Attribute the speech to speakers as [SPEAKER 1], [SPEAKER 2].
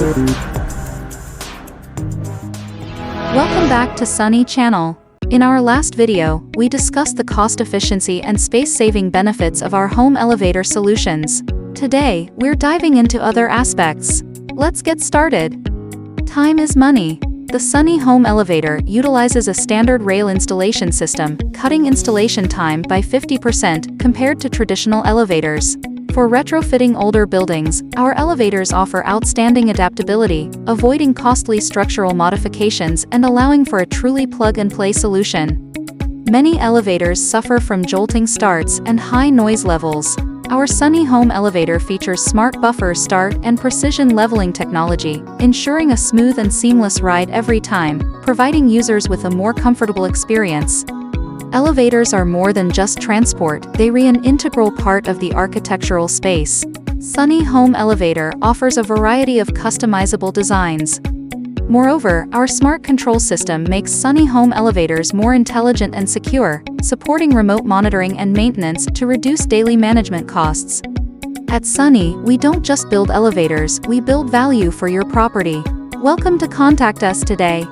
[SPEAKER 1] Welcome back to Sunny Channel. In our last video, we discussed the cost efficiency and space-saving benefits of our home elevator solutions. Today, we're diving into other aspects. Let's get started. Time is money. The Sunny Home Elevator utilizes a standard rail installation system, cutting installation time by 50% compared to traditional elevators. For retrofitting older buildings, our elevators offer outstanding adaptability, avoiding costly structural modifications and allowing for a truly plug-and-play solution. Many elevators suffer from jolting starts and high noise levels. Our Sunny Home Elevator features smart buffer start and precision leveling technology, ensuring a smooth and seamless ride every time, providing users with a more comfortable experience. Elevators are more than just transport, they are an integral part of the architectural space. Sunny Home Elevator offers a variety of customizable designs. Moreover, our smart control system makes Sunny Home Elevators more intelligent and secure, supporting remote monitoring and maintenance to reduce daily management costs. At Sunny, we don't just build elevators, we build value for your property. Welcome to contact us today.